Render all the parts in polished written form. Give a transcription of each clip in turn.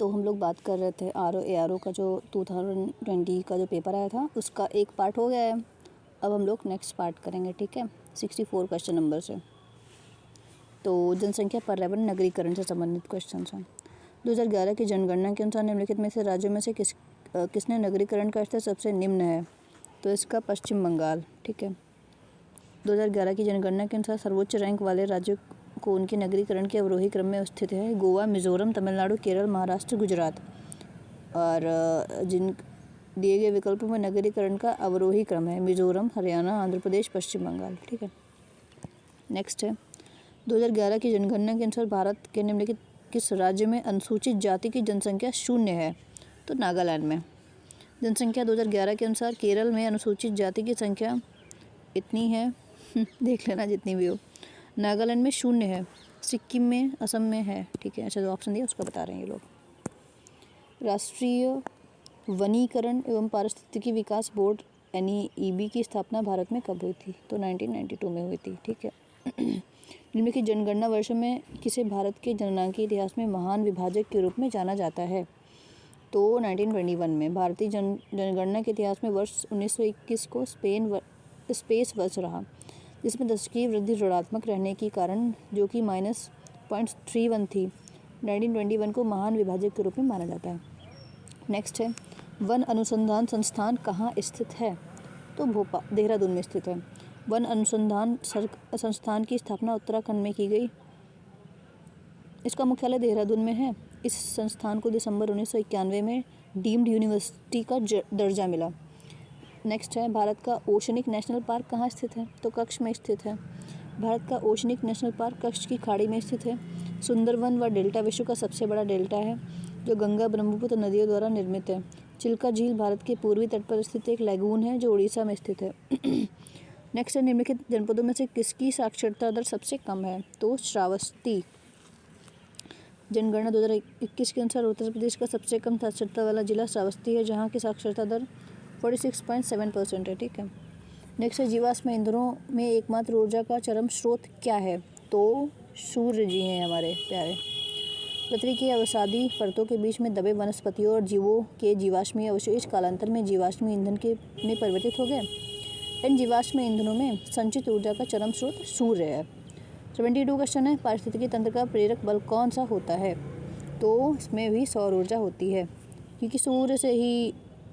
तो हम लोग बात कर रहे थे RO का जो 2020 का जो पेपर आया था उसका एक पार्ट हो गया है। अब हम लोग नेक्स्ट पार्ट करेंगे, ठीक है, 64 क्वेश्चन नंबर से। तो जनसंख्या पर्यावरण नगरीकरण से संबंधित क्वेश्चन हैं। 2011 की जनगणना के अनुसार निम्नलिखित में से राज्यों में से किसने नगरीकरण का स्तर सबसे निम्न है? तो इसका पश्चिम बंगाल, ठीक है। 2011 की जनगणना के अनुसार सर्वोच्च रैंक वाले राज्यों को उनके नगरीकरण के अवरोही क्रम में स्थित है गोवा, मिजोरम, तमिलनाडु, केरल, महाराष्ट्र, गुजरात। और जिन दिए गए विकल्पों में नगरीकरण का अवरोही क्रम है मिजोरम, हरियाणा, आंध्र प्रदेश, पश्चिम बंगाल, ठीक है। नेक्स्ट है 2011 की जनगणना के अनुसार भारत के निम्नलिखित किस राज्य में अनुसूचित जाति की जनसंख्या शून्य है? तो नागालैंड में। जनसंख्या 2011 के अनुसार केरल में अनुसूचित जाति की संख्या इतनी है देख लेना जितनी भी हो। नागालैंड में शून्य है, सिक्किम में, असम में है, ठीक है। अच्छा, जो ऑप्शन दिया उसका बता रहे हैं ये लोग। राष्ट्रीय वनीकरण एवं पारिस्थितिकी विकास बोर्ड NEB की स्थापना भारत में कब हुई थी? तो 1992 में हुई थी, ठीक है। निम्नलिखित जनगणना वर्षों में किसे भारत के जनगणना इतिहास में महान विभाजक के रूप में जाना जाता है? तो 1921 में। भारतीय जनगणना के इतिहास में वर्ष 1921 को स्पेस वर्ष रहा, जिसमें दशकीय वृद्धि ऋणात्मक रहने के कारण जो कि -0.31 थी। 1921 को महान विभाजक के रूप में माना जाता है। नेक्स्ट है वन अनुसंधान संस्थान कहाँ स्थित है? तो भोपाल, देहरादून में स्थित है। वन अनुसंधान संस्थान की स्थापना उत्तराखंड में की गई। इसका मुख्यालय देहरादून में है। इस संस्थान को दिसंबर 1991 में डीम्ड यूनिवर्सिटी का दर्जा मिला। नेक्स्ट है भारत का ओशनिक नेशनल पार्क कहाँ स्थित है? तो कच्छ में स्थित है। भारत का ओशनिक नेशनल पार्क कच्छ की खाड़ी में स्थित है। सुंदरवन व डेल्टा विश्व का सबसे बड़ा डेल्टा है जो गंगा ब्रह्मपुत्र नदियों द्वारा निर्मित है। चिल्का झील भारत के पूर्वी तट पर स्थित एक लैगून है जो उड़ीसा में स्थित है। नेक्स्ट है निम्नलिखित जनपदों में से किसकी साक्षरता दर सबसे कम है? तो श्रावस्ती। जनगणना 2021 के अनुसार उत्तर प्रदेश का सबसे कम साक्षरता वाला जिला श्रावस्ती है, जहाँ की साक्षरता दर 46.7% है, ठीक है। नेक्स्ट है जीवाश्म ईंधनों में एकमात्र ऊर्जा का चरम स्रोत क्या है? तो सूर्य जी हैं हमारे प्यारे। पृथ्वी की अवसादी परतों के बीच में दबे वनस्पतियों और जीवों के जीवाश्मीय अवशेष कालांतर में जीवाश्म ईंधन में परिवर्तित हो गए। इन जीवाश्म ईंधनों में संचित ऊर्जा का चरम स्रोत सूर्य है। 72 क्वेश्चन है पारिस्थितिकी तंत्र का प्रेरक बल कौन सा होता है? तो इसमें भी सौर ऊर्जा होती है, क्योंकि सूर्य से ही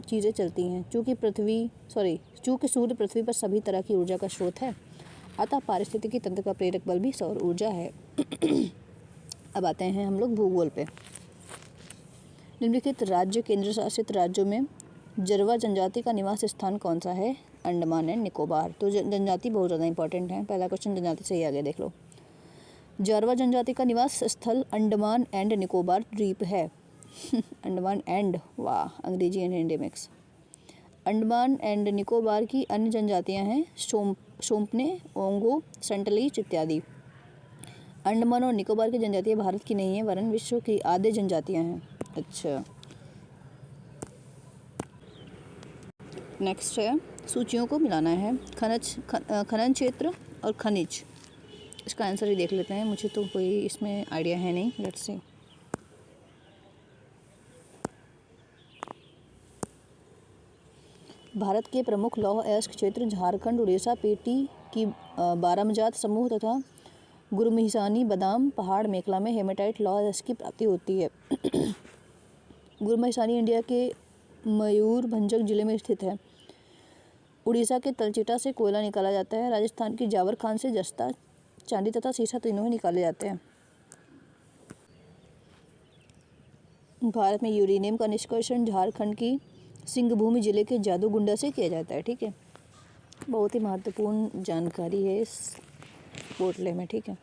चीज़ें चलती हैं। चूँकि सूर्य पृथ्वी पर सभी तरह की ऊर्जा का स्रोत है, अतः पारिस्थितिकी तंत्र का प्रेरक बल भी सौर ऊर्जा है। अब आते हैं हम लोग भूगोल पे। निम्नलिखित राज्य केंद्र शासित राज्यों में जरवा जनजाति का निवास स्थान कौन सा है? अंडमान एंड निकोबार। तो जनजाति बहुत ज़्यादा इंपॉर्टेंट है, पहला क्वेश्चन जनजाति से ही आ गया, देख लो। जारवा जनजाति का निवास स्थल अंडमान एंड निकोबार द्वीप है। अंडमान एंड, वाह, अंग्रेजी and Hindi mix. Andaman and Nicobar की अन्य जनजातियां हैं सोम्पने, ओंगो, सेंटलीच इत्यादि। अंडमान और निकोबार की जनजातियां भारत की नहीं है वरन विश्व की आद्य जनजातियां हैं। अच्छा, नेक्स्ट है सूचियों को मिलाना है। खनन क्षेत्र और खनिज, इसका आंसर ही देख लेते हैं, मुझे तो कोई इसमें आइडिया है नहीं। Let's see. भारत के प्रमुख लौह अयस्क क्षेत्र झारखंड, उड़ीसा, पेटी की बारामजात समूह तथा गुरमिहिसानी बादाम पहाड़ मेखला में हेमेटाइट लौह अयस्क की प्राप्ति होती है। गुरमिहिसानी इंडिया के मयूरभंज जिले में स्थित है। उड़ीसा के तलचेटा से कोयला निकाला जाता है। राजस्थान की जावर खान से जस्ता, चांदी तथा सीसा तीनों ही निकाले जाते हैं। भारत में यूरेनियम का निष्कर्षण झारखंड की सिंहभूम जिले के जादूगुंडा से किया जाता है, ठीक है। बहुत ही महत्वपूर्ण जानकारी है इस पोर्टले में, ठीक है।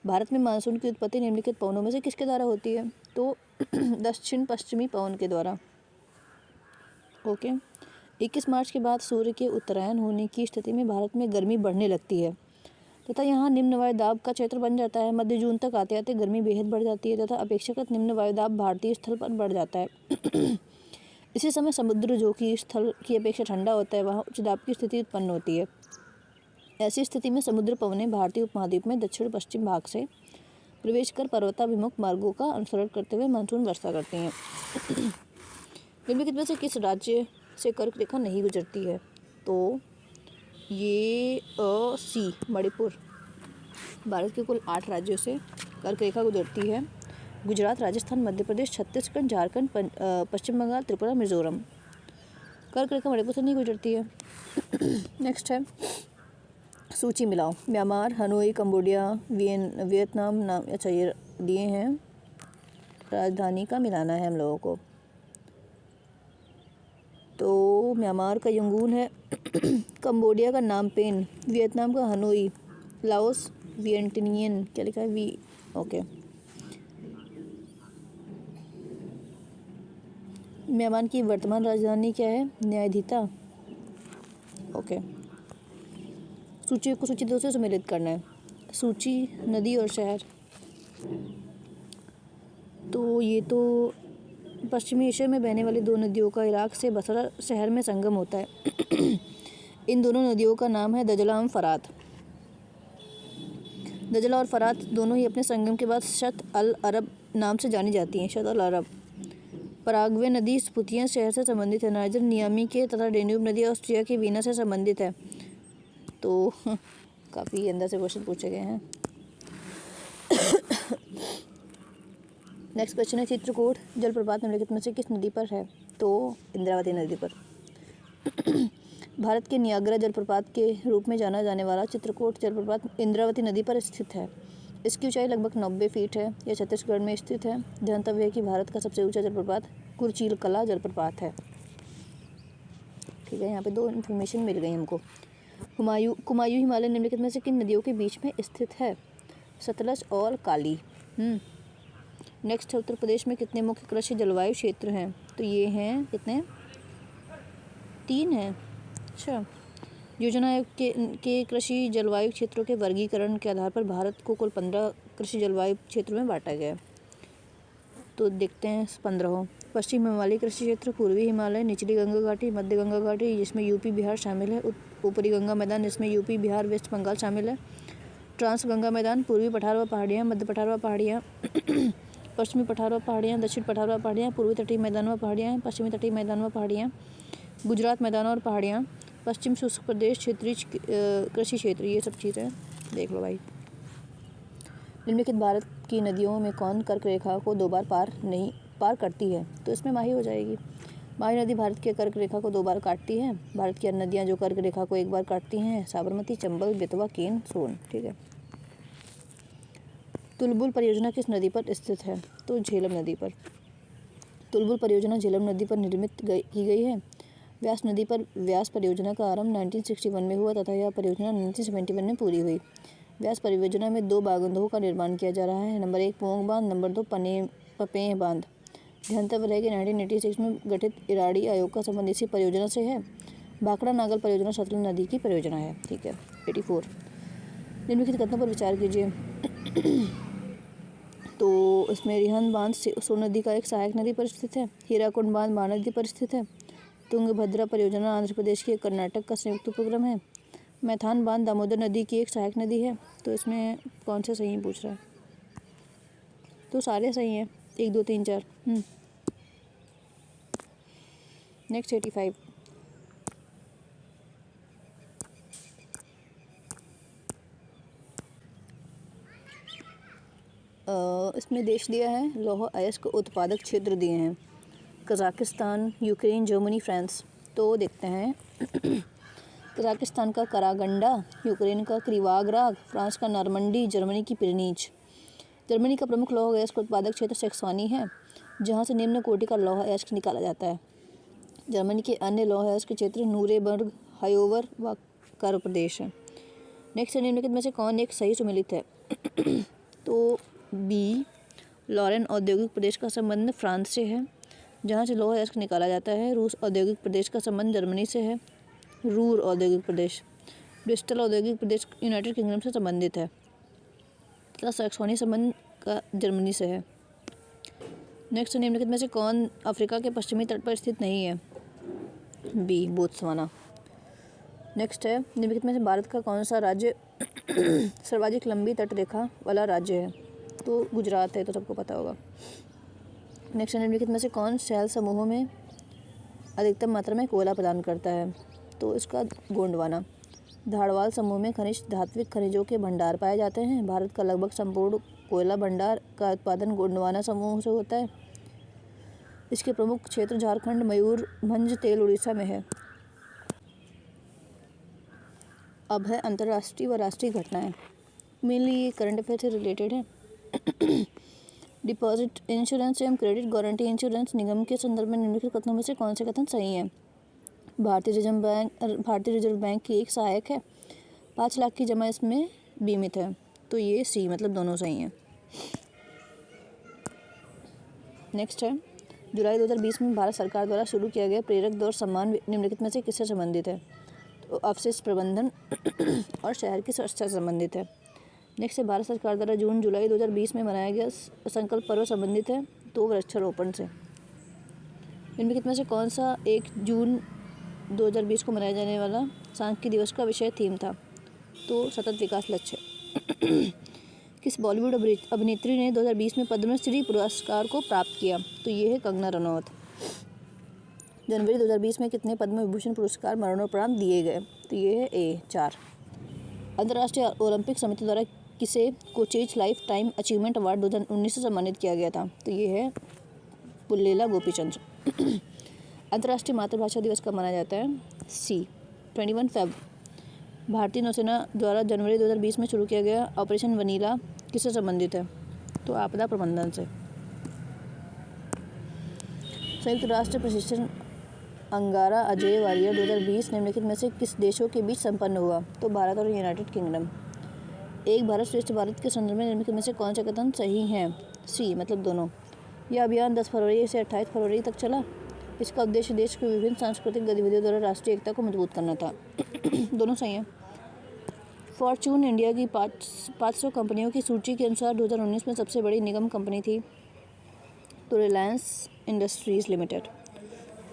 भारत में मानसून की उत्पत्ति निम्नलिखित पवनों में से किसके द्वारा होती है? तो दक्षिण पश्चिमी पवन के द्वारा। ओके। 21 मार्च के बाद सूर्य के उत्तरायण होने की स्थिति में भारत में गर्मी बढ़ने लगती है तथा यहाँ निम्न वायुदाब का क्षेत्र बन जाता है। मध्य जून तक आते आते गर्मी बेहद बढ़ जाती है तथा अपेक्षाकृत निम्न वायुदाब भारतीय स्थल पर बढ़ जाता है। इसी समय समुद्र जो कि स्थल की अपेक्षा ठंडा होता है, वहाँ उच्च दाब की स्थिति उत्पन्न होती है। ऐसी स्थिति में समुद्र पवनें भारतीय उपमहाद्वीप में दक्षिण पश्चिम भाग से प्रवेश कर पर्वताभिमुख मार्गों का अनुसरण करते हुए मानसून वर्षा करती हैं। निम्नलिखित में से किस राज्य से कर्क रेखा नहीं गुजरती है? तो ये सी मणिपुर। भारत के कुल 8 राज्यों से कर्क रेखा गुजरती है। गुजरात, राजस्थान, मध्य प्रदेश, छत्तीसगढ़, झारखंड, पश्चिम बंगाल, त्रिपुरा, मिजोरम। कर्क रेखा मणिपुर से नहीं गुजरती है। नेक्स्ट है सूची मिलाओ। म्यांमार, हनोई, कंबोडिया, वियतनाम नाम, अच्छा ये दिए हैं। राजधानी का मिलाना है हम लोगों को। तो म्यांमार का यंगून है, कंबोडिया का नामपेन, वियतनाम का हनोई, लाओस वियंटिनियन, क्या लिखा है वी, ओके। म्यांमार की वर्तमान राजधानी क्या है? न्यायाधीता, ओके। सूची को सूची 2 से सम्मिलित करना है। सूची नदी और शहर। तो ये तो पश्चिमी एशिया में बहने वाली 2 नदियों का इराक से बसरा शहर में संगम होता है। इन दोनों नदियों का नाम है दजला एवं फरात। दजला और फरात दोनों ही अपने संगम के बाद शत अल अरब नाम से जानी जाती हैं। शत अल अरब। पराग्वे नदी स्पुतिया शहर से संबंधित है। नाइजर नियामी के तथा डेन्यूब नदी ऑस्ट्रिया के वीना से संबंधित है। तो काफ़ी अंदर से क्वेश्चन पूछे गए हैं। नेक्स्ट क्वेश्चन है चित्रकूट जलप्रपात निम्नलिखित में से किस नदी पर है? तो इंद्रावती नदी पर। भारत के नियाग्रा जलप्रपात के रूप में जाना जाने वाला चित्रकूट जलप्रपात इंद्रावती नदी पर स्थित है। इसकी ऊंचाई लगभग 90 फीट है। यह छत्तीसगढ़ में स्थित है। ध्यातव्य है कि भारत का सबसे ऊंचा जलप्रपात कुरचिलकला जलप्रपात है। ठीक है, यहाँ पे 2 इन्फॉर्मेशन मिल गई हमको। कुमायूं हिमालय निम्नलिखित में से किन नदियों के बीच में स्थित है? सतलज और काली। नेक्स्ट है उत्तर प्रदेश में कितने मुख्य कृषि जलवायु क्षेत्र हैं? तो ये हैं कितने? 3 हैं। अच्छा, योजना आयोग के कृषि जलवायु क्षेत्रों के वर्गीकरण के आधार पर भारत को कुल 15 कृषि जलवायु क्षेत्रों में बांटा गया है। तो देखते हैं 15। पश्चिम हिमालय कृषि क्षेत्र, पूर्वी हिमालय, निचली गंगा घाटी, मध्य गंगा घाटी जिसमें यूपी बिहार शामिल है, ऊपरी गंगा मैदान जिसमें यूपी बिहार वेस्ट बंगाल शामिल है, ट्रांस गंगा मैदान, पूर्वी पठारवा पहाड़ियाँ, मध्य पठारवा पहाड़ियाँ, पश्चिमी पठारवा पहाड़ियाँ, दक्षिण पठारवा पहाड़ियाँ, पूर्वी तटीय मैदानवा पहाड़ियाँ, पश्चिमी तटीय मैदानवा पहाड़ियाँ, गुजरात मैदान और पहाड़ियाँ, पश्चिम शुष्क प्रदेश, क्षेत्रीय कृषि क्षेत्र, ये सब चीज़ें देख लो भाई। निम्नलिखित भारत की नदियों में कौन कर्क रेखा को 2 बार पार करती है? तो इसमें माही हो जाएगी। माही नदी भारत के कर्क रेखा को 2 बार काटती है। भारत की अन्य नदियाँ जो कर्क रेखा को 1 बार काटती हैं साबरमती, चंबल, बेतवा, केन, सोन। ठीक है। तुलबुल परियोजना किस नदी पर स्थित है? तो झेलम नदी पर। तुलबुल परियोजना झेलम नदी पर निर्मित की गई है। व्यास नदी पर व्यास परियोजना का आरंभ 1961 में हुआ तथा यह परियोजना 1971 में पूरी हुई। व्यास परियोजना में 2 बांधों का निर्माण किया जा रहा है। नंबर 1 पोंग बांध, नंबर 2 पपेह बांध। ध्यातव्य है कि 1986 में गठित इराडी आयोग का संबंध इसी परियोजना से है। भाखड़ा नागल परियोजना सतलुज नदी की परियोजना है। ठीक है। 84। निम्नलिखित कथनों पर विचार कीजिए। तो इसमें रिहंद बांध सोन नदी का एक सहायक नदी पर स्थित है। हीराकुंड बांध महानदी पर स्थित है। तुंगभद्रा परियोजना आंध्र प्रदेश के कर्नाटक का संयुक्त उपक्रम है। मैथान बांध दामोदर नदी की एक सहायक नदी है। तो इसमें कौन से सही पूछ रहा है? तो सारे सही हैं, 1 2 3 4। नेक्स्ट 85। इसमें देश दिया है, लौह अयस्क उत्पादक क्षेत्र दिए हैं, कजाकिस्तान, यूक्रेन, जर्मनी, फ्रांस। तो देखते हैं। कजाकिस्तान का करागंडा, यूक्रेन का क्रीवाग्राग, फ्रांस का नॉर्मंडी, जर्मनी की पिरनीच। जर्मनी का प्रमुख लौह अयस्क उत्पादक क्षेत्र सेक्सवानी है, जहाँ से निम्न कोटि का लौह अयस्क निकाला जाता है। जर्मनी के अन्य लौह अयस्क क्षेत्र नूरेबर्ग, हायोवर व कर प्रदेश है। नेक्स्ट निम्नलिखित में से कौन एक सही सुमेलित है? तो बी, लॉरेन औद्योगिक प्रदेश का संबंध फ्रांस से है, जहाँ से लौह अयस्क निकाला जाता है। रूस औद्योगिक प्रदेश का संबंध जर्मनी से है। रूर औद्योगिक प्रदेश। ब्रिस्टल औद्योगिक प्रदेश यूनाइटेड किंगडम से संबंधित है तथा सैक्सोनी संबंध का जर्मनी से है। नेक्स्ट निम्नलिखित में से कौन अफ्रीका के पश्चिमी तट पर स्थित नहीं है? B, Botswana. नेक्स्ट है निम्नलिखित में से भारत का कौन सा राज्य सर्वाधिक लंबी तट रेखा वाला राज्य है? तो गुजरात है, तो सबको पता होगा। नेक्स्ट, निम्नलिखित में से कौन शैल समूहों में अधिकतम मात्रा में कोयला प्रदान करता है? तो इसका गोंडवाना। धारवाल समूह में खनिज धात्विक खनिजों के भंडार पाए जाते हैं। भारत का लगभग संपूर्ण कोयला भंडार का उत्पादन गोंडवाना समूह से होता है। इसके प्रमुख क्षेत्र झारखंड, मयूरभंज, तेल उड़ीसा में है। अब है अंतर्राष्ट्रीय व राष्ट्रीय घटनाएं। मेनली ये करंट अफेयर से रिलेटेड है। डिपॉजिट इंश्योरेंस एवं क्रेडिट गारंटी इंश्योरेंस निगम के संदर्भ में निम्नलिखित कथनों में से कौन से कथन सही हैं? भारतीय रिजर्व बैंक की एक सहायक है। 5 लाख की जमा इसमें बीमित है। तो ये सी, मतलब दोनों सही हैं। नेक्स्ट है, जुलाई 2020 में भारत सरकार द्वारा शुरू किया गया प्रेरक दौर सम्मान निम्नलिखित में से किससे संबंधित है? तो अवशिष्ट प्रबंधन और शहर की स्वच्छता से संबंधित है। नेक्स्ट है, भारत सरकार द्वारा जून जुलाई 2020 में मनाया गया संकल्प पर्व संबंधित है तो वृक्षारोपण से। निम्नलिखित में से कौन सा 1 जून 2020 को मनाया जाने वाला सांख्यिकी दिवस का विषय थीम था? तो सतत विकास लक्ष्य। किस बॉलीवुड अभिनेत्री ने 2020 में पद्मश्री पुरस्कार को प्राप्त किया? तो ये है कंगना रनौत। जनवरी 2020 में कितने पद्म विभूषण पुरस्कार मरणोपरांत दिए गए? तो ये है ए 4। अंतर्राष्ट्रीय ओलंपिक समिति द्वारा किसे coaches life time achievement award 2019 से सम्मानित किया गया था? तो ये है पुल्लेला गोपीचंद्र। अंतर्राष्ट्रीय मातृभाषा दिवस कब मनाया जाता है? सी 21 फेब। भारतीय नौसेना द्वारा जनवरी 2020 में शुरू किया गया ऑपरेशन वनीला किससे संबंधित है? तो आपदा प्रबंधन से। संयुक्त राष्ट्र प्रशिक्षण अंगारा अजय वारियर 2020 निम्नलिखित में से किस देशों के बीच संपन्न हुआ? तो भारत और यूनाइटेड किंगडम। एक भारत श्रेष्ठ भारत के संदर्भ में निम्नलिखित में से कौन से कथन सही हैं? सी, मतलब दोनों। यह अभियान 10 फरवरी से 28 फरवरी तक चला। इसका उद्देश्य देश की विभिन्न सांस्कृतिक गतिविधियों द्वारा राष्ट्रीय एकता को मजबूत करना था। दोनों सही हैं। फॉर्च्यून इंडिया की 500 कंपनियों की सूची के अनुसार 2019 में सबसे बड़ी निगम कंपनी थी तो रिलायंस इंडस्ट्रीज़ लिमिटेड।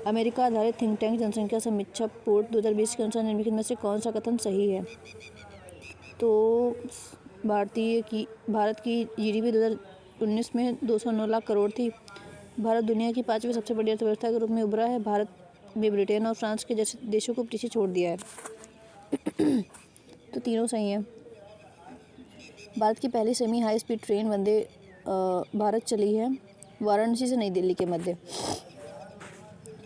अमेरिका आधारित थिंक टैंक जनसंख्या समीक्षा रिपोर्ट 2020 के अनुसार निम्नलिखित में से कौन सा कथन सही है? तो भारत की जीडीपी 2019 में 209 लाख करोड़ थी। भारत दुनिया की 5वीं सबसे बड़ी अर्थव्यवस्था के रूप में उभरा है। भारत में ब्रिटेन और फ्रांस के जैसे देशों को पीछे छोड़ दिया है। तो तीनों सही हैं। भारत की पहली semi high speed train Vande Bharat चली है वाराणसी से नई दिल्ली के मध्य।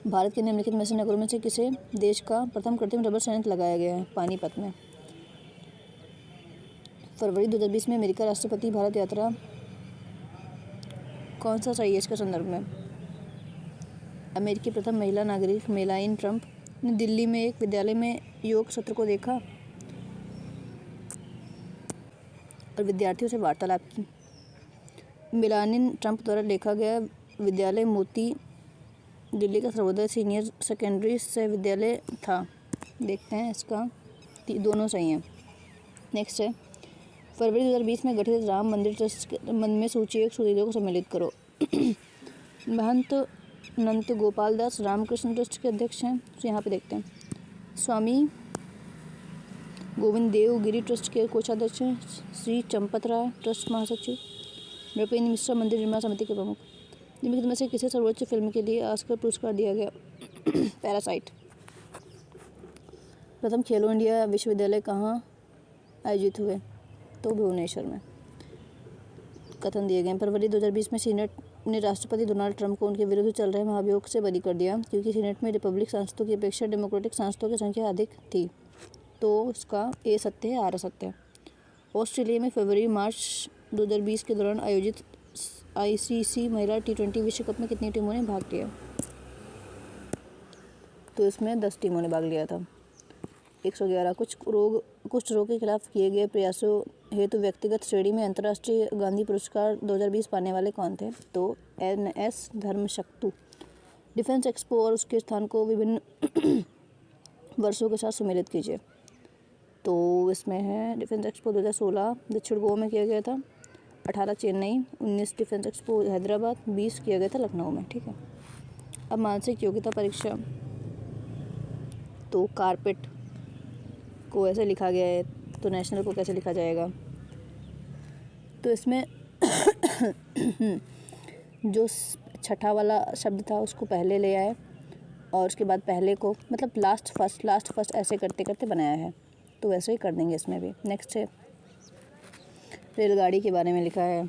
भारत के निम्नलिखित में से नगरों में से किसे देश का प्रथम कृत्रिम रबर संयंत्र लगाया गया है? पानीपत में। फरवरी 2020 में अमेरिका राष्ट्रपति भारत यात्रा कौन सा सही है इसके संदर्भ में? अमेरिकी प्रथम महिला नागरिक मेलानिया ट्रंप ने दिल्ली में एक विद्यालय में योग सत्र को देखा और विद्यार्थियों से वार्तालाप की। मेलानिया ट्रंप द्वारा देखा गया विद्यालय मोती दिल्ली का सर्वोदय सीनियर सेकेंडरी से विद्यालय था। देखते हैं इसका, दोनों सही हैं। नेक्स्ट है, फरवरी 2020 में गठित राम मंदिर ट्रस्ट में सूची 1 सुधीरों को सम्मिलित करो। महंत नंत गोपाल दास रामकृष्ण ट्रस्ट के अध्यक्ष हैं। तो यहाँ पे देखते हैं, स्वामी गोविंद देव गिरी ट्रस्ट के कोषाध्यक्ष हैं। श्री चंपत राय ट्रस्ट महासचिव। नृपेंद्र मिश्रा मंदिर निर्माण समिति के प्रमुख। निम्नलिखित में से किसे सर्वोच्च फिल्म के लिए ऑस्कर पुरस्कार दिया गया? पैरासाइट। प्रथम खेलो इंडिया विश्वविद्यालय कहाँ आयोजित हुए? तो भुवनेश्वर में। कथन दिए गए। फरवरी 2020 में सीनेट ने राष्ट्रपति डोनाल्ड ट्रंप को उनके विरुद्ध चल रहे महाभियोग से बरी कर दिया क्योंकि सीनेट में रिपब्लिक सांसदों की अपेक्षा डेमोक्रेटिक सांसदों की संख्या अधिक थी। तो इसका ए सत्य है, आर असत्य है। ऑस्ट्रेलिया में फरवरी मार्च 2020 के दौरान आयोजित आईसीसी महिला T20 विश्व कप में कितनी टीमों ने भाग लिया? तो इसमें 10 टीमों ने भाग लिया था। 111 कुष्ठ रोग के खिलाफ किए गए प्रयासों हेतु व्यक्तिगत श्रेणी में अंतर्राष्ट्रीय गांधी पुरस्कार 2020 पाने वाले कौन थे? तो NS धर्मशक्तु। डिफेंस एक्सपो और उसके स्थान को विभिन्न वर्षों के साथ सम्मिलित कीजिए। तो इसमें है डिफेंस एक्सपो 2016 दक्षिण गोवा में किया गया था, 18 चेन्नई, 19 डिफेंस एक्सपो हैदराबाद, 20 किया गया था लखनऊ में। ठीक है। अब मानसिक योग्यता परीक्षा, तो कारपेट को ऐसे लिखा गया है तो नेशनल को कैसे लिखा जाएगा? तो इसमें जो छठा वाला शब्द था उसको पहले ले आए और उसके बाद पहले को मतलब लास्ट फर्स्ट ऐसे करते करते बनाया है। तो वैसे ही कर देंगे इसमें भी। नेक्स्ट है रेलगाड़ी के बारे में लिखा है।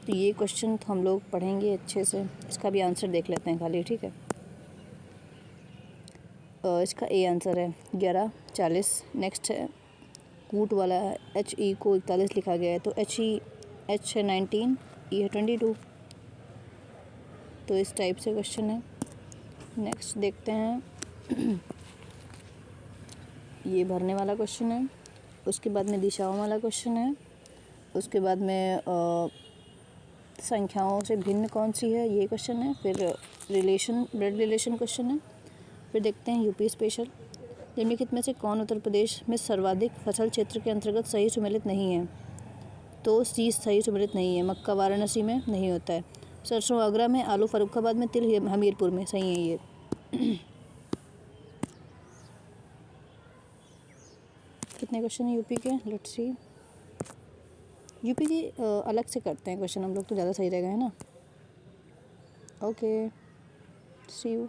तो ये क्वेश्चन तो हम लोग पढ़ेंगे अच्छे से, इसका भी आंसर देख लेते हैं खाली, ठीक है। इसका ए आंसर है 11:40। नेक्स्ट है कूट वाला है, HE को 41 लिखा गया है, तो H है 19, E है 22। तो इस टाइप से क्वेश्चन है। नेक्स्ट देखते हैं ये भरने वाला क्वेश्चन है, उसके बाद में दिशाओं वाला क्वेश्चन है, उसके बाद में संख्याओं से भिन्न कौन सी है ये क्वेश्चन है, फिर ब्लड रिलेशन क्वेश्चन है, फिर देखते हैं यूपी स्पेशल। निम्नलिखित में से कौन उत्तर प्रदेश में सर्वाधिक फसल क्षेत्र के अंतर्गत सही सुमेलित नहीं है? तो सी सही सुमेलित नहीं है। मक्का वाराणसी में नहीं होता है, सरसों आगरा में, आलू फर्रुखाबाद में, तिल हमीरपुर में। सही है ये। कितने क्वेश्चन है यूपी के? Let's see. यूपी की अलग से करते हैं क्वेश्चन हम लोग, तो ज़्यादा सही रहेगा, है ना। Okay, see you.